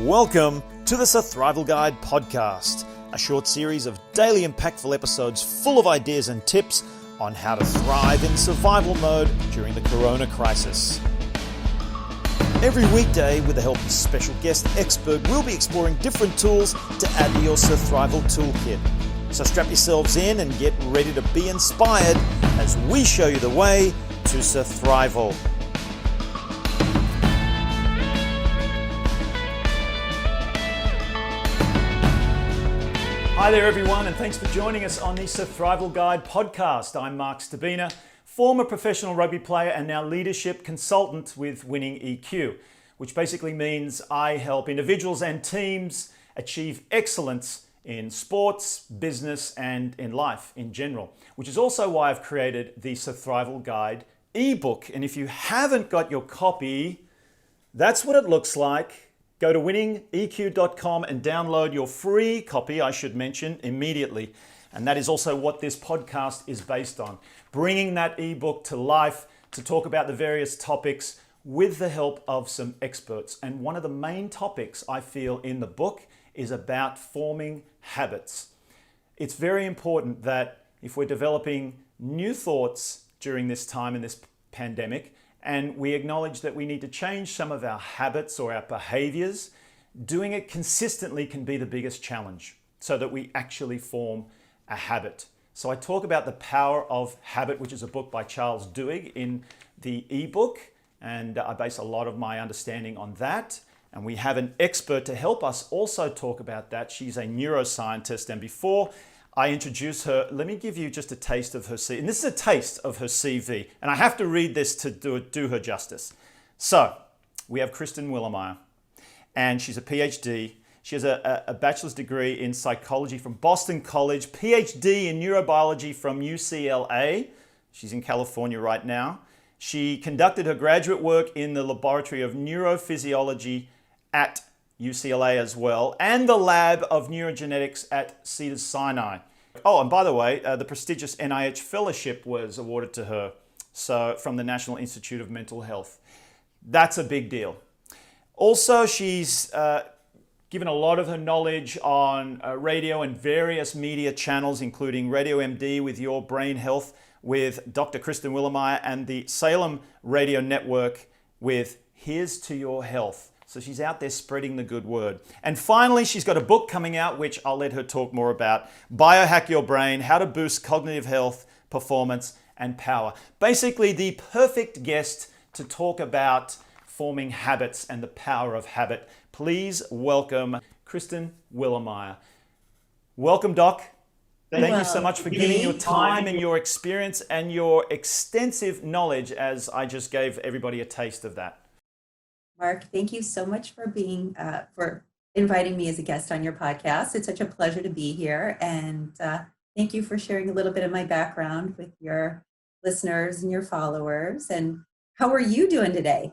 Welcome to the Sur-thrival Guide podcast, a short series of daily impactful episodes full of ideas and tips on how to thrive in survival mode during the corona crisis. Every weekday, with the help of a special guest expert, we'll be exploring different tools to add to your Sur-thrival toolkit. So strap yourselves in and get ready to be inspired as we show you the way to Sur-thrival. Hi there everyone, and thanks for joining us on the Sur-thrival Guide podcast. I'm Mark Stabina, former professional rugby player and now leadership consultant with Winning EQ, which basically means I help individuals and teams achieve excellence in sports, business, and in life in general, which is also why I've created the Sur-thrival Guide ebook. And if you haven't got your copy, that's what it looks like. Go to winningeq.com and download your free copy, I should mention, immediately. And that is also what this podcast is based on. Bringing that ebook to life to talk about the various topics with the help of some experts. And one of the main topics I feel in the book is about forming habits. It's very important that if we're developing new thoughts during this time in this pandemic, and we acknowledge that we need to change some of our habits or our behaviors, doing it consistently can be the biggest challenge so that we actually form a habit. So I talk about The Power of Habit, which is a book by Charles Duhigg in the ebook, and I base a lot of my understanding on that. And we have an expert to help us also talk about that. She's a neuroscientist, and before I introduce her, let me give you just a taste of her CV. And this is a taste of her CV. And I have to read this to do her justice. So, we have Kristen Willeumier. And she's a PhD. She has a bachelor's degree in psychology from Boston College, PhD in neurobiology from UCLA. She's in California right now. She conducted her graduate work in the laboratory of neurophysiology at UCLA as well, and the lab of neurogenetics at Cedars-Sinai. Oh, and by the way, the prestigious NIH fellowship was awarded to her, so from the National Institute of Mental Health. That's a big deal. Also, she's given a lot of her knowledge on radio and various media channels, including Radio MD with Your Brain Health with Dr. Kristen Willeumier, and the Salem Radio Network with Here's to Your Health. So she's out there spreading the good word. And finally, she's got a book coming out, which I'll let her talk more about. Biohack Your Brain, How to Boost Cognitive Health, Performance, and Power. Basically, the perfect guest to talk about forming habits and the power of habit. Please welcome Kristen Willeumier. Welcome, Doc. Thank you so much for giving your time and your experience and your extensive knowledge, as I just gave everybody a taste of that. Mark, thank you so much for for inviting me as a guest on your podcast. It's such a pleasure to be here, and thank you for sharing a little bit of my background with your listeners and your followers. And how are you doing today?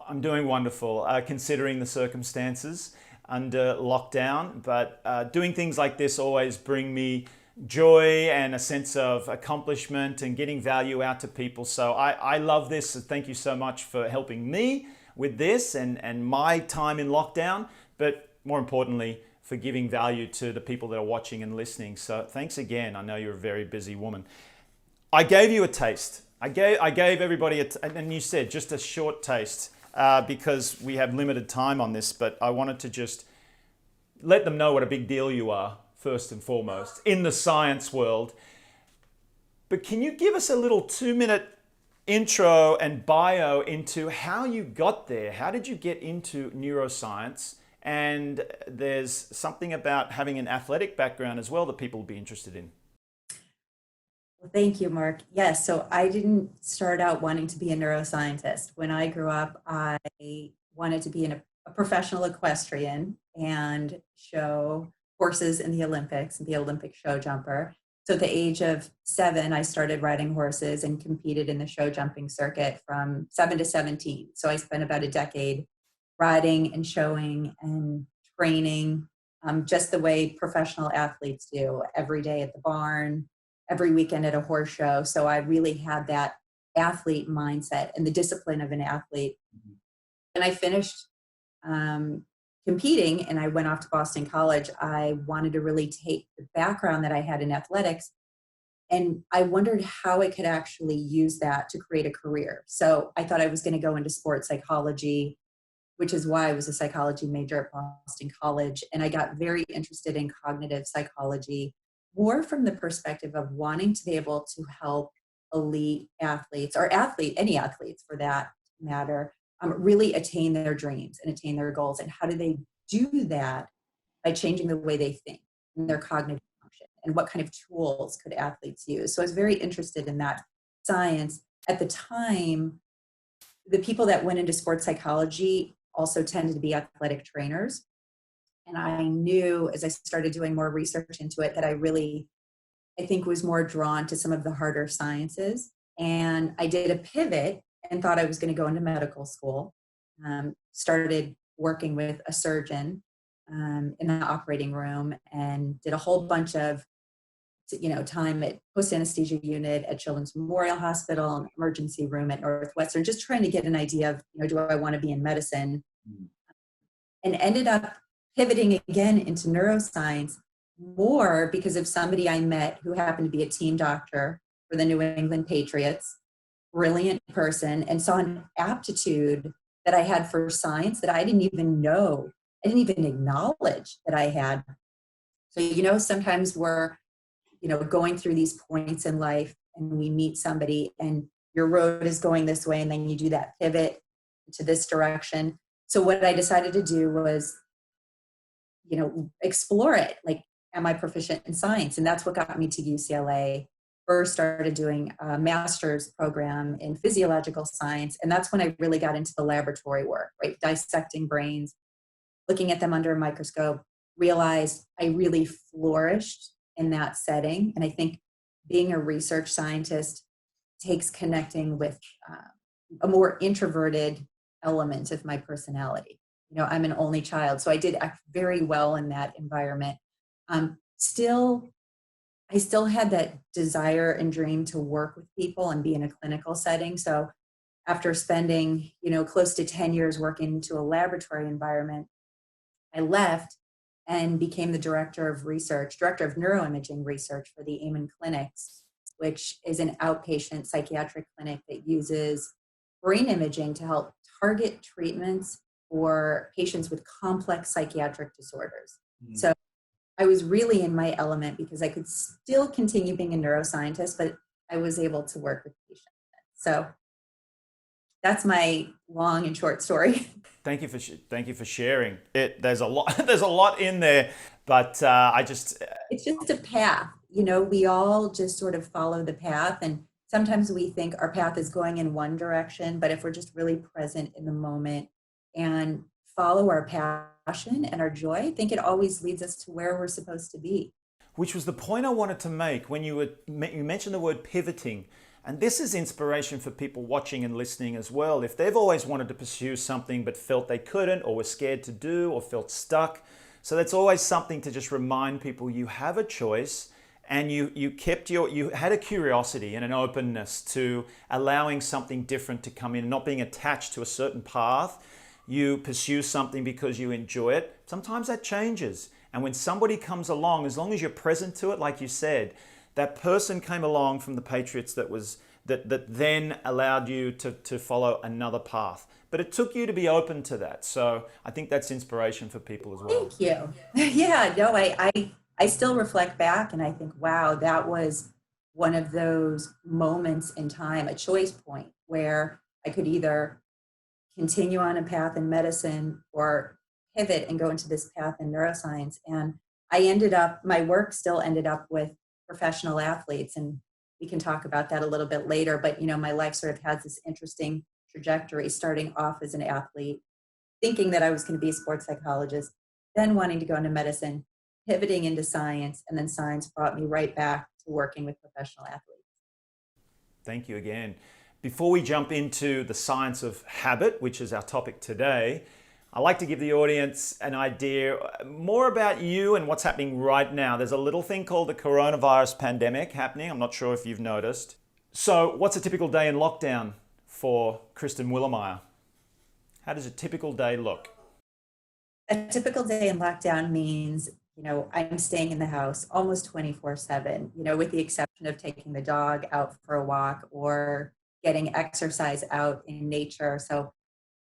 I'm doing wonderful, considering the circumstances under lockdown, but doing things like this always bring me joy and a sense of accomplishment and getting value out to people. So I love this. So thank you so much for helping me with this and my time in lockdown, but more importantly, for giving value to the people that are watching and listening. So thanks again. I know you're a very busy woman. I gave you a taste. I gave everybody, and you said just a short taste because we have limited time on this, but I wanted to just let them know what a big deal you are, first and foremost, in the science world. But can you give us a little 2-minute intro and bio into how you got there? How did you get into neuroscience? And there's something about having an athletic background as well that people will be interested in. Well, thank you, Mark. Yes, so I didn't start out wanting to be a neuroscientist. When I grew up, I wanted to be a professional equestrian and show horses in the Olympics and be an Olympic show jumper. So at the age of 7, I started riding horses and competed in the show jumping circuit from 7 to 17. So I spent about a decade riding and showing and training just the way professional athletes do, every day at the barn, every weekend at a horse show. So I really had that athlete mindset and the discipline of an athlete. And I finished competing and I went off to Boston College, I wanted to really take the background that I had in athletics, and I wondered how I could actually use that to create a career. So I thought I was going to go into sports psychology, which is why I was a psychology major at Boston College. And I got very interested in cognitive psychology, more from the perspective of wanting to be able to help elite athletes or any athletes for that matter, really attain their dreams and attain their goals. And how do they do that? By changing the way they think and their cognitive function, and what kind of tools could athletes use. So I was very interested in that science. At the time, the people that went into sports psychology also tended to be athletic trainers. And I knew as I started doing more research into it that I think was more drawn to some of the harder sciences. And I did a pivot and thought I was going to go into medical school. Started working with a surgeon in the operating room and did a whole bunch of time at post anesthesia unit at Children's Memorial Hospital, emergency room at Northwestern, just trying to get an idea of, do I want to be in medicine? And ended up pivoting again into neuroscience, more because of somebody I met who happened to be a team doctor for the New England Patriots, brilliant person, and saw an aptitude that I had for science that I didn't even know. I didn't even acknowledge that I had. So, sometimes we're, going through these points in life and we meet somebody and your road is going this way and then you do that pivot to this direction. So what I decided to do was, explore it. Like, am I proficient in science? And that's what got me to UCLA. First started doing a master's program in physiological science. And that's when I really got into the laboratory work, right? Dissecting brains, looking at them under a microscope, realized I really flourished in that setting. And I think being a research scientist takes connecting with a more introverted element of my personality. I'm an only child, so I did act very well in that environment. I still had that desire and dream to work with people and be in a clinical setting. So after spending, close to 10 years working into a laboratory environment, I left and became the director of neuroimaging research for the Amen Clinics, which is an outpatient psychiatric clinic that uses brain imaging to help target treatments for patients with complex psychiatric disorders. So I was really in my element because I could still continue being a neuroscientist, but I was able to work with patients. So that's my long and short story. Thank you for sharing it. There's a lot in there, but it's just a path. We all just sort of follow the path, and sometimes we think our path is going in one direction, but if we're just really present in the moment and follow our passion and our joy, I think it always leads us to where we're supposed to be. Which was the point I wanted to make when you mentioned the word pivoting. And this is inspiration for people watching and listening as well. If they've always wanted to pursue something but felt they couldn't, or were scared to do, or felt stuck. So that's always something to just remind people you have a choice, and you had a curiosity and an openness to allowing something different to come in, not being attached to a certain path. You pursue something because you enjoy it. Sometimes that changes. And when somebody comes along, as long as you're present to it, like you said, that person came along from the Patriots that then allowed you to follow another path. But it took you to be open to that. So I think that's inspiration for people as well. Thank you. Yeah, no, I still reflect back and I think, wow, that was one of those moments in time, a choice point where I could either continue on a path in medicine or pivot and go into this path in neuroscience. And my work still ended up with professional athletes, and we can talk about that a little bit later, but my life sort of has this interesting trajectory, starting off as an athlete, thinking that I was going to be a sports psychologist, then wanting to go into medicine, pivoting into science, and then science brought me right back to working with professional athletes. Thank you again. Before we jump into the science of habit, which is our topic today, I'd like to give the audience an idea more about you and what's happening right now. There's a little thing called the coronavirus pandemic happening. I'm not sure if you've noticed. So what's a typical day in lockdown for Kristen Willeumier? How does a typical day look? A typical day in lockdown means, I'm staying in the house almost 24/7, with the exception of taking the dog out for a walk or getting exercise out in nature. So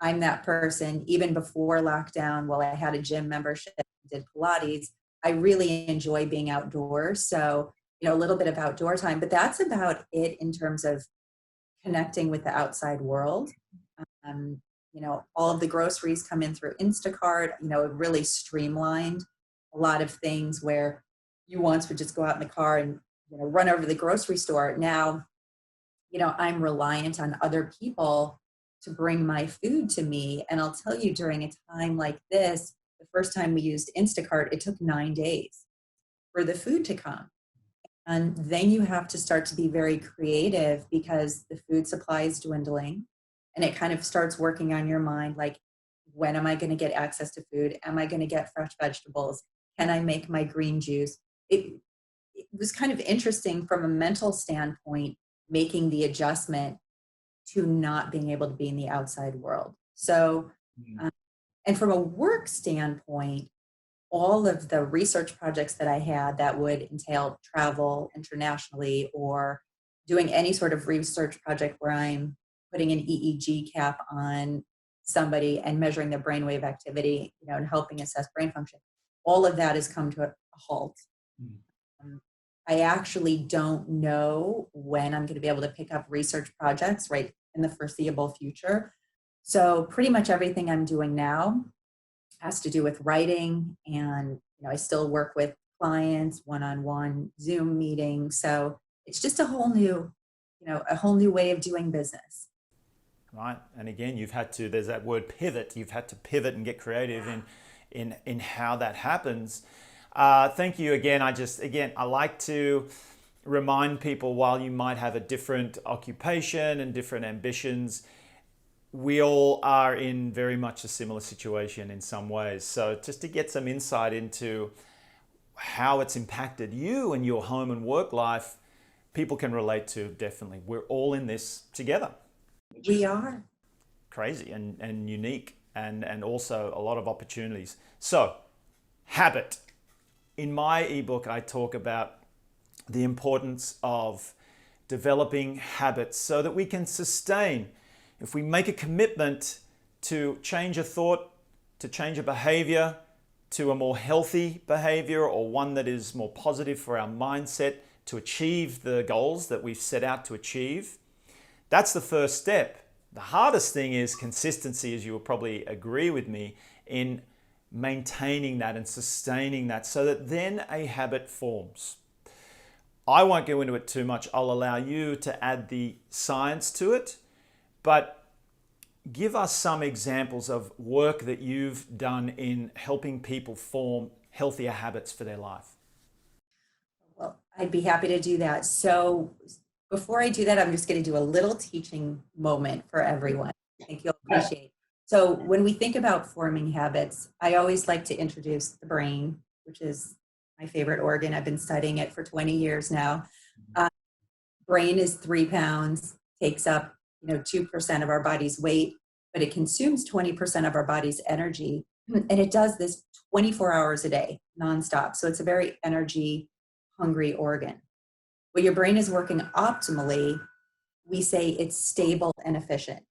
I'm that person. Even before lockdown, while I had a gym membership, did Pilates, I really enjoy being outdoors. So, a little bit of outdoor time, but that's about it in terms of connecting with the outside world. Um, all of the groceries come in through Instacart. It really streamlined a lot of things where you once would just go out in the car and, run over to the grocery store. Now, I'm reliant on other people to bring my food to me. And I'll tell you, during a time like this, the first time we used Instacart, it took 9 days for the food to come. And then you have to start to be very creative because the food supply is dwindling, and it kind of starts working on your mind like, when am I going to get access to food? Am I going to get fresh vegetables? Can I make my green juice? It was kind of interesting from a mental standpoint, making the adjustment to not being able to be in the outside world. So, um, and from a work standpoint, all of the research projects that I had that would entail travel internationally or doing any sort of research project where I'm putting an EEG cap on somebody and measuring their brainwave activity, and helping assess brain function, all of that has come to a halt. Mm. Um, I actually don't know when I'm going to be able to pick up research projects right in the foreseeable future. So pretty much everything I'm doing now has to do with writing, and I still work with clients one-on-one Zoom meetings. So it's just a whole new way of doing business. Right. And again, there's that word pivot. You've had to pivot and get creative in how that happens. Thank you again. I like to remind people, while you might have a different occupation and different ambitions, we all are in very much a similar situation in some ways. So just to get some insight into how it's impacted you and your home and work life, people can relate to. Definitely. We're all in this together. We are. Crazy and unique, and also a lot of opportunities. So, habit. In my ebook, I talk about the importance of developing habits so that we can sustain. If we make a commitment to change a thought, to change a behavior, to a more healthy behavior, or one that is more positive for our mindset, to achieve the goals that we've set out to achieve, that's the first step. The hardest thing is consistency, as you will probably agree with me, in maintaining that and sustaining that so that then a habit forms. I won't go into it too much. I'll allow you to add the science to it, but give us some examples of work that you've done in helping people form healthier habits for their life. Well, I'd be happy to do that. So before I do that, I'm just going to do a little teaching moment for everyone. I think you'll appreciate. So when we think about forming habits, I always like to introduce the brain, which is my favorite organ. I've been studying it for 20 years now. Brain is 3 pounds, takes up 2% of our body's weight, but it consumes 20% of our body's energy. And it does this 24 hours a day, nonstop. So it's a very energy hungry organ. When your brain is working optimally, we say it's stable and efficient.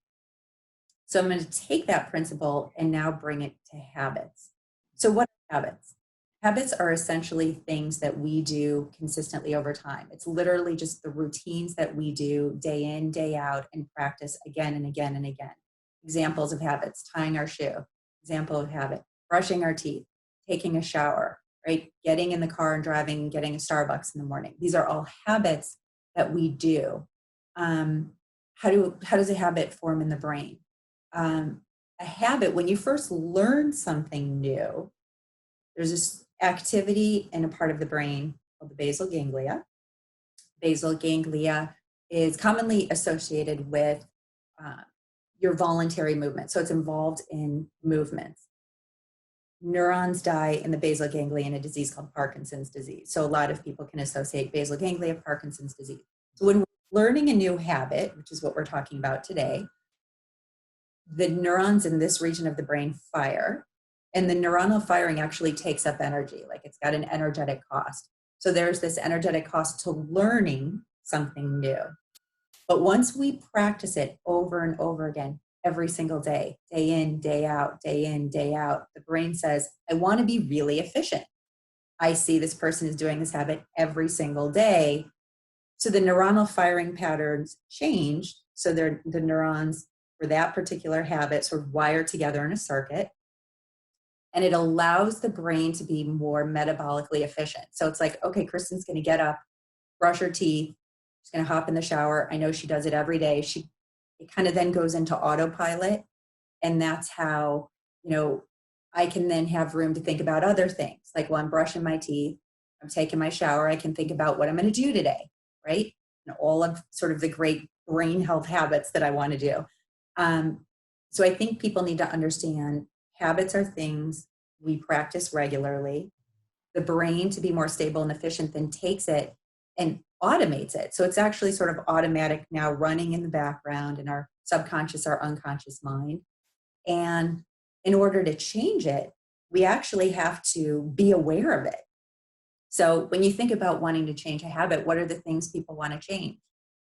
So I'm going to take that principle and now bring it to habits. So what are habits? Habits are essentially things that we do consistently over time. It's literally just the routines that we do day in, day out, and practice again and again and again. Examples of habits: tying our shoe. Example of habit: brushing our teeth, taking a shower, right? Getting in the car and driving and getting a Starbucks in the morning. These are all habits that we do. How does a habit form in the brain? A habit, when you first learn something new, there's this activity in a part of the brain called the basal ganglia. Basal ganglia is commonly associated with your voluntary movement. So it's involved in movements. Neurons die in the basal ganglia in a disease called Parkinson's disease. So a lot of people can associate basal ganglia, Parkinson's disease. So when we're learning a new habit, which is what we're talking about today, the neurons in this region of the brain fire, And the neuronal firing actually takes up energy, like it's got an energetic cost. So there's this energetic cost to learning something new. But once we practice it over and over again, every single day, day in, day out, day in, day out, the brain says, I want to be really efficient. I see this person is doing this habit every single day. So the neuronal firing patterns changed. So the neurons for that particular habit sort of wire together in a circuit. And it allows the brain to be more metabolically efficient. So it's like, okay, Kristen's going to get up, brush her teeth. She's going to hop in the shower. I know she does it every day. It kind of then goes into autopilot. And that's how, I can then have room to think about other things. Like, well, I'm brushing my teeth, I'm taking my shower, I can think about what I'm going to do today, right? And all of sort of the great brain health habits that I want to do. So I think people need to understand habits are things we practice regularly. The brain, to be more stable and efficient, then takes it and automates it. So it's actually sort of automatic now, running in the background in our subconscious, our unconscious mind. And in order to change it, we actually have to be aware of it. So when you think about wanting to change a habit, what are the things people want to change?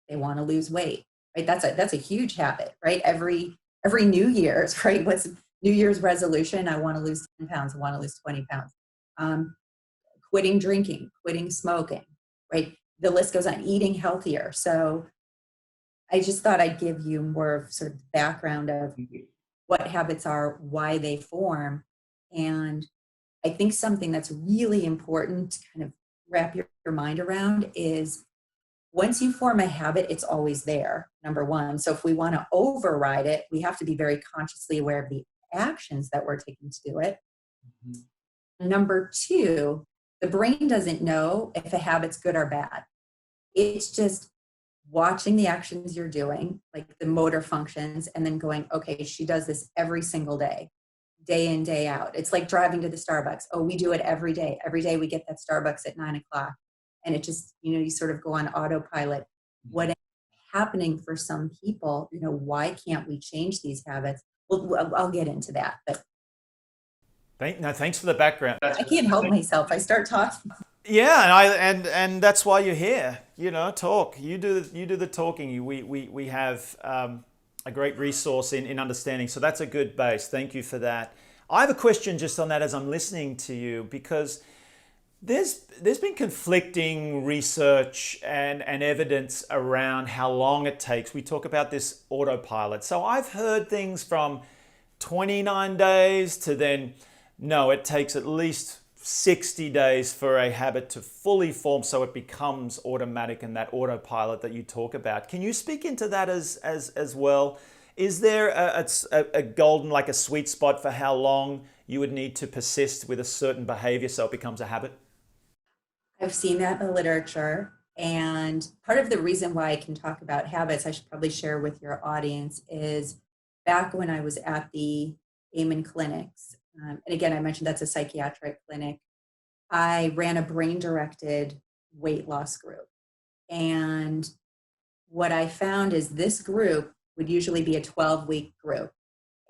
They want to lose weight, right? That's a huge habit, right? Every New Year's, right? What's New Year's resolution? I want to lose 10 pounds. I want to lose 20 pounds. Quitting drinking, quitting smoking, right? The list goes on. Eating healthier. So I just thought I'd give you more of sort of the background of what habits are, why they form. And I think something that's really important to kind of wrap your mind around is once you form a habit, it's always there, number one. So if we want to override it, we have to be very consciously aware of the actions that we're taking to do it. Mm-hmm. Number two, the brain doesn't know if a habit's good or bad. It's just watching the actions you're doing, like the motor functions, and then going, okay, she does this every single day, day in, day out. It's like driving to the Starbucks. Oh, we do it every day. Every day we get that Starbucks at 9:00. And it just, you sort of go on autopilot. What is happening for some people, why can't we change these habits? Well, I'll get into that. But thanks for the background. I can't help myself. I start talking. Yeah, and that's why you're here. Talk. You do the talking. We have a great resource in understanding. So that's a good base. Thank you for that. I have a question just on that as I'm listening to you, because there's been conflicting research and evidence around how long it takes. We talk about this autopilot. So I've heard things from 29 days to then, no, it takes at least 60 days for a habit to fully form so it becomes automatic, and that autopilot that you talk about. Can you speak into that as well? Is there a golden, like a sweet spot for how long you would need to persist with a certain behavior so it becomes a habit? I've seen that in the literature. And part of the reason why I can talk about habits, I should probably share with your audience, is back when I was at the Amen clinics, and again, I mentioned that's a psychiatric clinic, I ran a brain-directed weight loss group. And what I found is this group would usually be a 12-week group.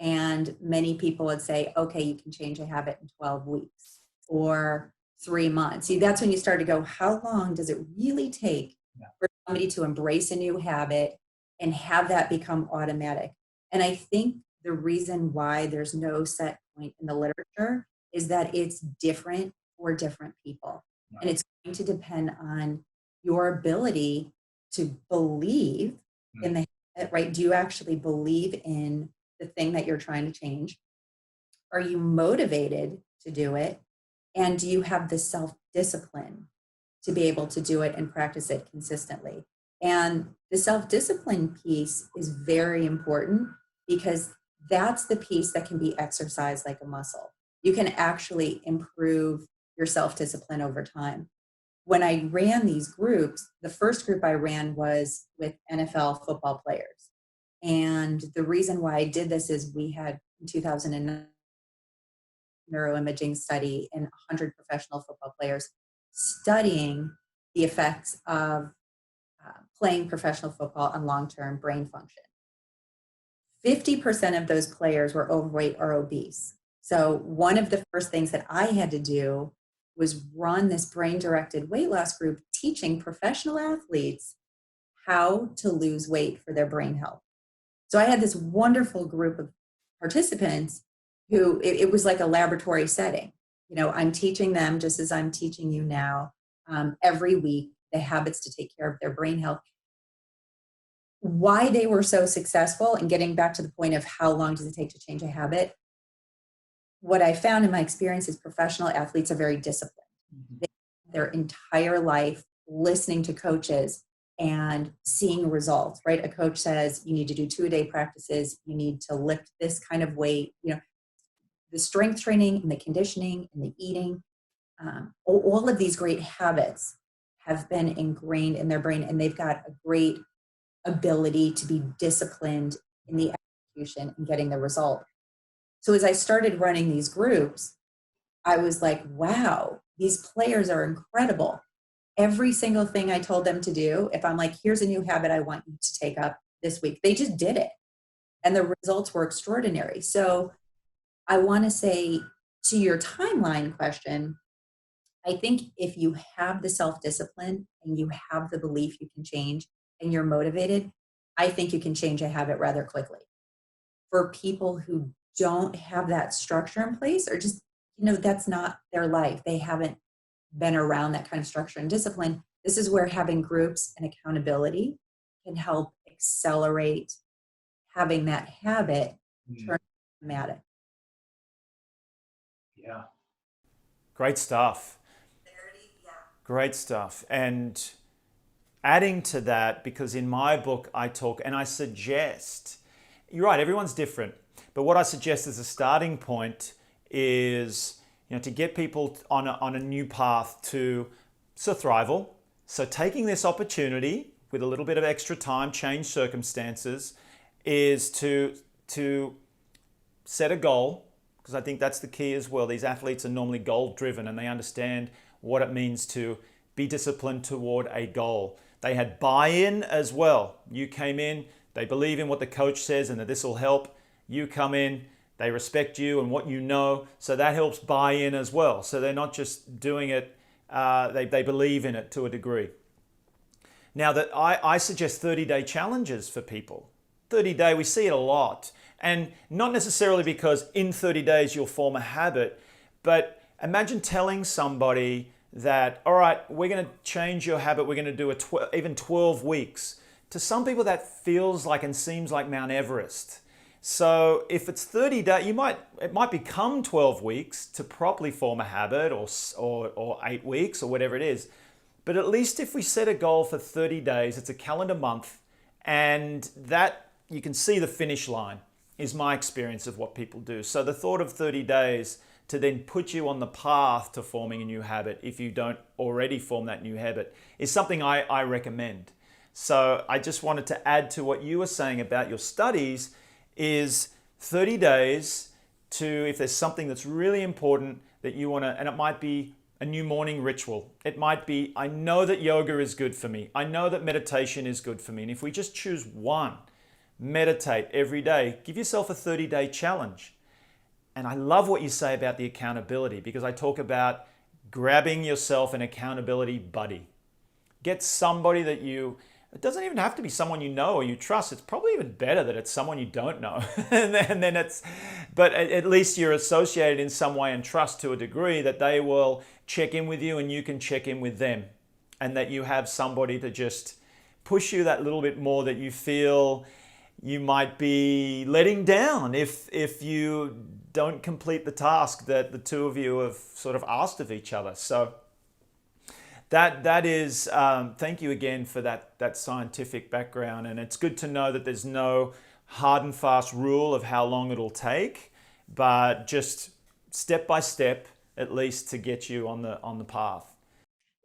And many people would say, okay, you can change a habit in 12 weeks or 3 months. See, that's when you start to go, how long does it really take for somebody to embrace a new habit and have that become automatic? And I think the reason why there's no set point in the literature is that it's different for different people. Right. And it's going to depend on your ability to believe in the habit, right? Do you actually believe in the thing that you're trying to change? Are you motivated to do it? And do you have the self-discipline to be able to do it and practice it consistently? And the self-discipline piece is very important, because that's the piece that can be exercised like a muscle. You can actually improve your self-discipline over time. When I ran these groups, the first group I ran was with NFL football players. And the reason why I did this is we had in 2009 neuroimaging study in 100 professional football players studying the effects of playing professional football on long-term brain function. 50% of those players were overweight or obese. So one of the first things that I had to do was run this brain-directed weight loss group teaching professional athletes how to lose weight for their brain health. So I had this wonderful group of participants who it was like a laboratory setting. You know, I'm teaching them just as I'm teaching you now, every week, the habits to take care of their brain health. Why they were so successful, and getting back to the point of how long does it take to change a habit, what I found in my experience is professional athletes are very disciplined. They spend their entire life listening to coaches and seeing results, right? A coach says you need to do 2-a-day practices, you need to lift this kind of weight, you know, the strength training and the conditioning and the eating, all of these great habits have been ingrained in their brain, and they've got a great ability to be disciplined in the execution and getting the result. So as I started running these groups, I was like, wow, these players are incredible. Every single thing I told them to do, if I'm like, here's a new habit I want you to take up this week, they just did it. And the results were extraordinary. So I want to say, to your timeline question, I think if you have the self-discipline and you have the belief you can change and you're motivated, I think you can change a habit rather quickly. For people who don't have that structure in place, or just, you know, that's not their life, they haven't been around that kind of structure and discipline, this is where having groups and accountability can help accelerate having that habit turn automatic. Yeah. Great stuff. Great stuff. And adding to that, because in my book I talk and I suggest, you're right, everyone's different, but what I suggest as a starting point is, you know, to get people on a new path to Sur-thrival. So taking this opportunity with a little bit of extra time, change circumstances, is to set a goal, because I think that's the key as well. These athletes are normally goal driven and they understand what it means to be disciplined toward a goal. They had buy-in as well. You came in, they believe in what the coach says and that this will help. You come in, they respect you and what you know, so that helps buy in as well. So they're not just doing it, they believe in it to a degree. Now that I suggest 30-day challenges for people. 30-day, we see it a lot. And not necessarily because in 30 days you'll form a habit, but imagine telling somebody that, all right, we're going to change your habit, we're going to do even 12 weeks. To some people that feels like and seems like Mount Everest. So if it's 30 days, it might become 12 weeks to properly form a habit, or 8 weeks, or whatever it is. But at least if we set a goal for 30 days, it's a calendar month, and that you can see the finish line, is my experience of what people do. So the thought of 30 days to then put you on the path to forming a new habit, if you don't already form that new habit, is something I recommend. So I just wanted to add to what you were saying about your studies, is 30 days to, if there's something that's really important that you want to, and it might be a new morning ritual. It might be, I know that yoga is good for me. I know that meditation is good for me. And if we just choose one, meditate every day, give yourself a 30-day challenge. And I love what you say about the accountability, because I talk about grabbing yourself an accountability buddy. Get somebody that it doesn't even have to be someone you know or you trust. It's probably even better that it's someone you don't know. But at least you're associated in some way and trust to a degree that they will check in with you and you can check in with them. And that you have somebody to just push you that little bit more, that you feel you might be letting down if you don't complete the task that the two of you have sort of asked of each other. So that is, thank you again for that scientific background. And it's good to know that there's no hard and fast rule of how long it'll take, but just step by step, at least, to get you on the path.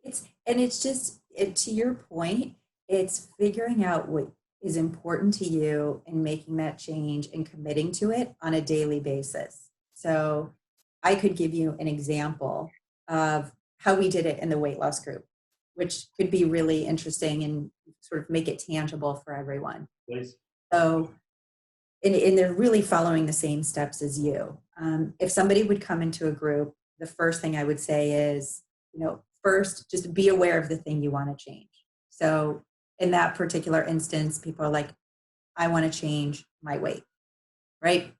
It's just, to your point, it's figuring out what is important to you and making that change and committing to it on a daily basis. So I could give you an example of how we did it in the weight loss group, which could be really interesting and sort of make it tangible for everyone. Please. So, and they're really following the same steps as you. if somebody would come into a group, the first thing I would say is, first, just be aware of the thing you want to change. So in that particular instance, people are like, I want to change my weight, right?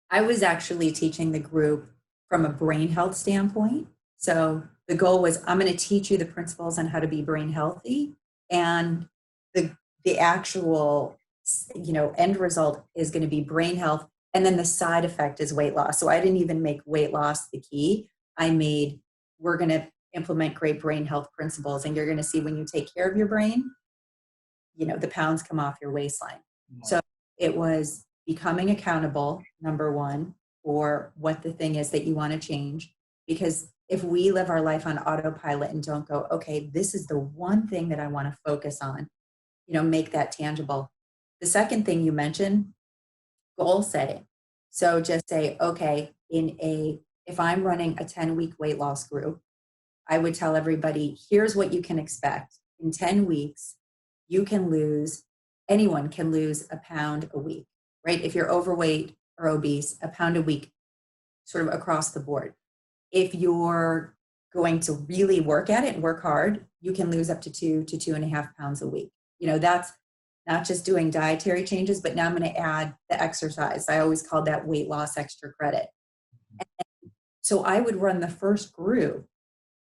I was actually teaching the group from a brain health standpoint. So the goal was, I'm going to teach you the principles on how to be brain healthy, and the actual end result is going to be brain health, and then the side effect is weight loss. So I didn't even make weight loss the key. I made, we're going to implement great brain health principles, and you're going to see when you take care of your brain, the pounds come off your waistline. So it was becoming accountable, number one, for what the thing is that you want to change. Because if we live our life on autopilot and don't go, okay, this is the one thing that I want to focus on, make that tangible. The second thing you mentioned, goal setting. So just say, okay, if I'm running a 10-week weight loss group, I would tell everybody, here's what you can expect. In 10 weeks, anyone can lose a pound a week, right? If you're overweight or obese, a pound a week, sort of across the board. If you're going to really work at it and work hard, you can lose up to 2 to 2.5 pounds a week. That's not just doing dietary changes, but now I'm going to add the exercise. I always called that weight loss extra credit. And so I would run the first group,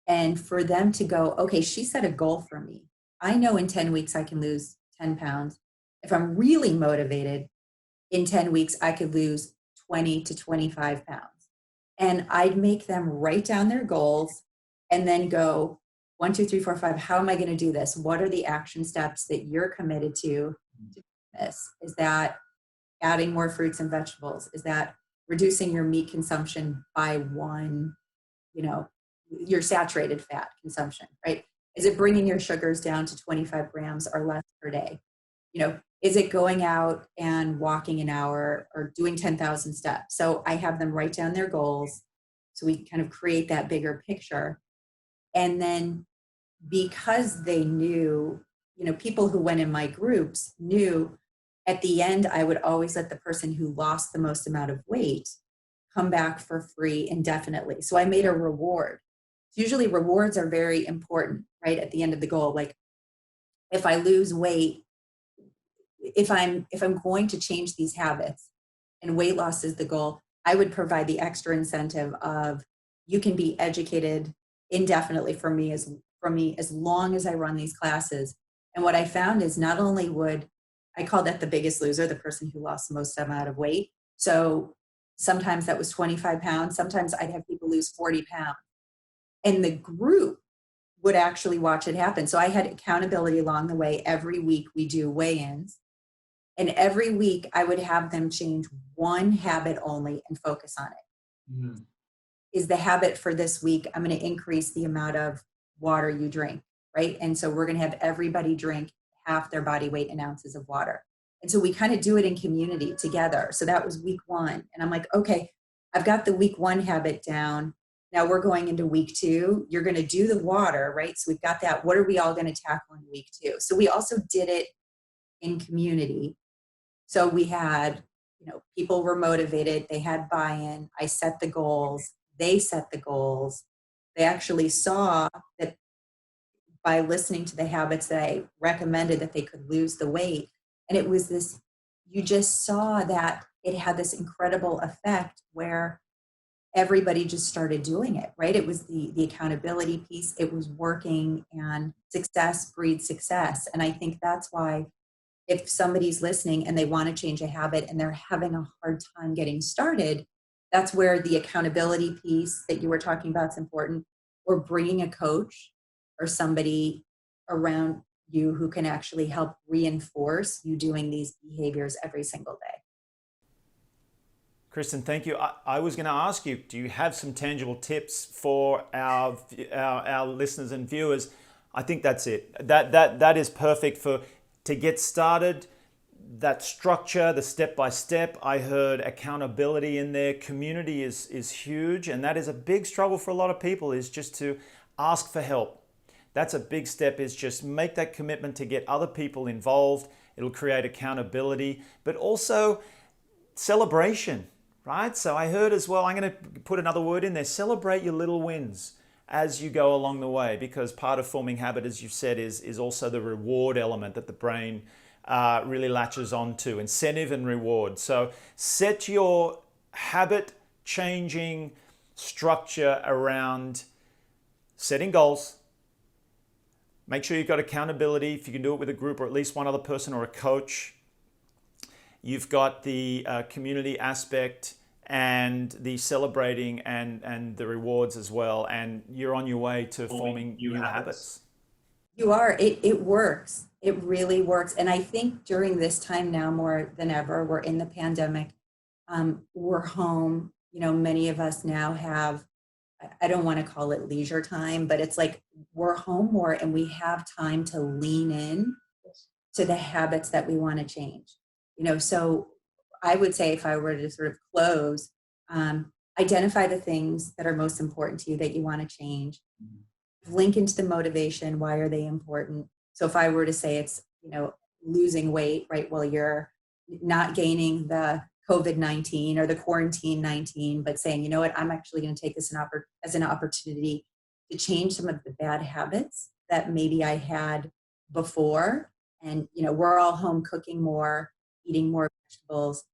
and for them to go, okay, she set a goal for me. I know in 10 weeks I can lose 10 pounds. If I'm really motivated, in 10 weeks I could lose 20 to 25 pounds. And I'd make them write down their goals and then go 1, 2, 3, 4, 5. How am I going to do this? What are the action steps that you're committed to do this? Is that adding more fruits and vegetables? Is that reducing your meat consumption by 1, your saturated fat consumption, right? Is it bringing your sugars down to 25 grams or less per day? Is it going out and walking an hour or doing 10,000 steps? So I have them write down their goals, so we kind of create that bigger picture. And then because they knew, people who went in my groups knew at the end, I would always let the person who lost the most amount of weight come back for free indefinitely. So I made a reward. Usually rewards are very important, right? At the end of the goal, like if I lose weight, if I'm going to change these habits and weight loss is the goal, I would provide the extra incentive of, you can be educated indefinitely from me as long as I run these classes. And what I found is, not only would I call that the biggest loser, the person who lost the most amount of weight. So sometimes that was 25 pounds. Sometimes I'd have people lose 40 pounds. And the group would actually watch it happen. So I had accountability along the way. Every week we do weigh-ins. And every week I would have them change one habit only and focus on it. Mm-hmm. Is the habit for this week, I'm going to increase the amount of water you drink, right? And so we're going to have everybody drink half their body weight in ounces of water. And so we kind of do it in community together. So that was week 1. And I'm like, okay, I've got the week 1 habit down. Now we're going into week 2. You're going to do the water, right? So we've got that. What are we all going to tackle in week 2? So we also did it in community. So we had, people were motivated. They had buy-in. I set the goals. They set the goals. They actually saw that by listening to the habits that I recommended, that they could lose the weight. And it was this, you just saw that it had this incredible effect where everybody just started doing it, right? It was the accountability piece. It was working, and success breeds success. And I think that's why, if somebody's listening and they want to change a habit and they're having a hard time getting started, that's where the accountability piece that you were talking about is important, or bringing a coach or somebody around you who can actually help reinforce you doing these behaviors every single day. Kristen, thank you. I was going to ask you, do you have some tangible tips for our listeners and viewers? I think that's it. That is perfect to get started. That structure, the step-by-step. I heard accountability in there. Community is huge, and that is a big struggle for a lot of people, is just to ask for help. That's a big step, is just make that commitment to get other people involved. It'll create accountability, but also celebration. right? So I heard as well, I'm going to put another word in there, celebrate your little wins as you go along the way, because part of forming habit, as you've said, is also the reward element that the brain really latches onto, incentive and reward. So set your habit changing structure around setting goals. Make sure you've got accountability, if you can do it with a group or at least one other person or a coach. You've got the community aspect and the celebrating and the rewards as well. And you're on your way to forming new habits. You are. It works. It really works. And I think during this time now more than ever, we're in the pandemic. We're home. Many of us now have, I don't want to call it leisure time, but it's like we're home more and we have time to lean in to the habits that we want to change. So I would say if I were to sort of close, identify the things that are most important to you that you want to change. Link into the motivation. Why are they important? So if I were to say it's, losing weight, right? Well, you're not gaining the COVID-19 or the quarantine 19, but saying, you know what, I'm actually going to take this as an opportunity to change some of the bad habits that maybe I had before. And, we're all home cooking more, eating more vegetables,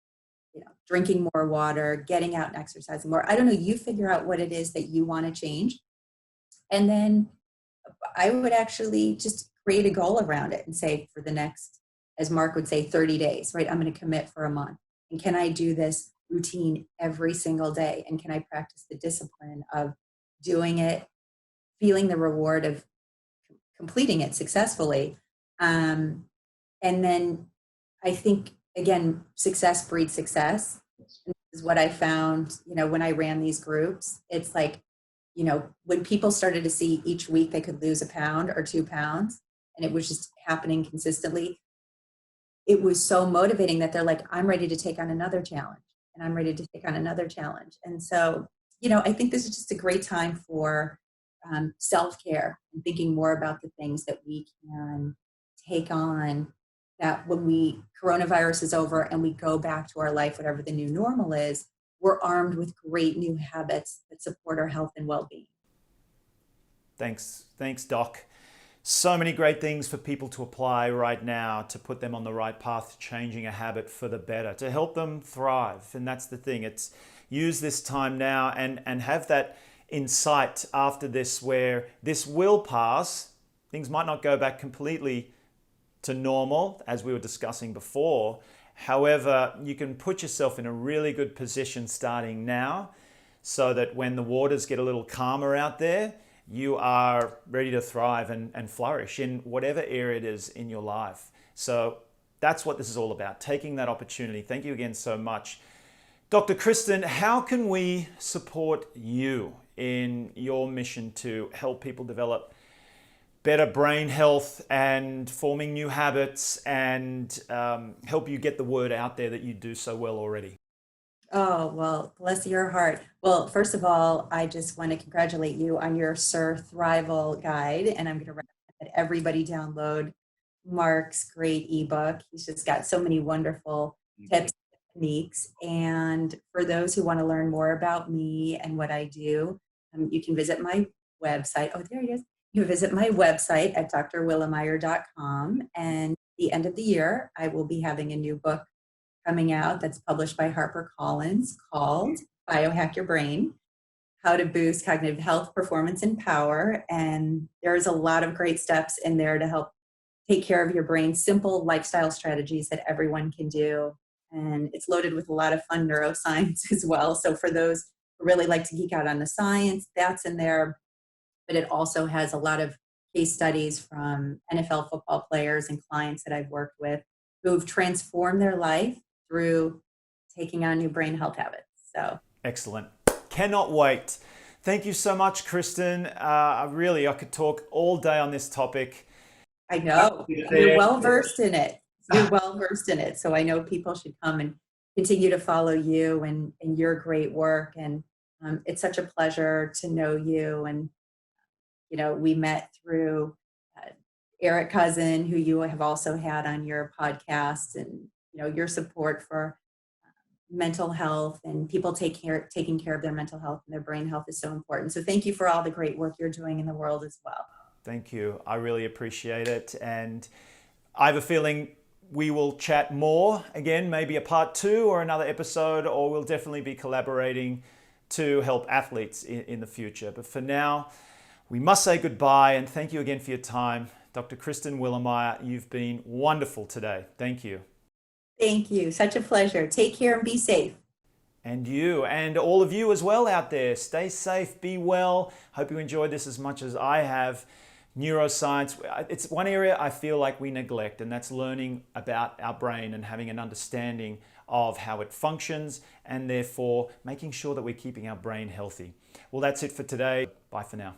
drinking more water, getting out and exercising more. I don't know, you figure out what it is that you want to change. And then I would actually just create a goal around it and say for the next, as Mark would say, 30 days, right? I'm going to commit for a month. And can I do this routine every single day? And can I practice the discipline of doing it, feeling the reward of completing it successfully? And then I think, again, success breeds success. And this is what I found, when I ran these groups. It's like, when people started to see each week they could lose a pound or 2 pounds, and it was just happening consistently, it was so motivating that they're like, I'm ready to take on another challenge, and I'm ready to take on another challenge. And so, I think this is just a great time for self-care and thinking more about the things that we can take on, that when coronavirus is over and we go back to our life, whatever the new normal is, we're armed with great new habits that support our health and well-being. Thanks, Doc. So many great things for people to apply right now to put them on the right path to changing a habit for the better, to help them thrive. And that's the thing. It's use this time now and have that insight after this, where this will pass. Things might not go back completely to normal, as we were discussing before. However, you can put yourself in a really good position starting now so that when the waters get a little calmer out there, you are ready to thrive and flourish in whatever area it is in your life. So that's what this is all about, taking that opportunity. Thank you again so much. Dr. Kristen, how can we support you in your mission to help people develop better brain health and forming new habits and help you get the word out there that you do so well already? Oh, well, bless your heart. Well, first of all, I just want to congratulate you on your Sur-thrival guide, and I'm going to recommend that everybody download Mark's great ebook. He's just got so many wonderful tips, techniques. And for those who want to learn more about me and what I do, you can visit my website. Oh, there it is. You visit my website at drwilleumier.com. And at the end of the year, I will be having a new book coming out that's published by HarperCollins called Biohack Your Brain, How to Boost Cognitive Health, Performance, and Power. And there's a lot of great steps in there to help take care of your brain, simple lifestyle strategies that everyone can do. And it's loaded with a lot of fun neuroscience as well. So for those who really like to geek out on the science, that's in there. But it also has a lot of case studies from NFL football players and clients that I've worked with who've transformed their life through taking on new brain health habits. So excellent. Cannot wait. Thank you so much, Kristen. I could talk all day on this topic. I know. You're well versed in it. You're well versed in it. So I know people should come and continue to follow you and your great work. And it's such a pleasure to know you. And we met through Eric Cousin, who you have also had on your podcast, and your support for mental health and people taking care of their mental health and their brain health is so important. So thank you for all the great work you're doing in the world as well. Thank you. I really appreciate it. And I have a feeling we will chat more again, maybe a part 2 or another episode, or we'll definitely be collaborating to help athletes in the future. But for now, we must say goodbye and thank you again for your time. Dr. Kristen Willeumier, you've been wonderful today. Thank you. Thank you. Such a pleasure. Take care and be safe. And you, and all of you as well out there. Stay safe, be well. Hope you enjoyed this as much as I have. Neuroscience, it's one area I feel like we neglect, and that's learning about our brain and having an understanding of how it functions, and therefore making sure that we're keeping our brain healthy. Well, that's it for today. Bye for now.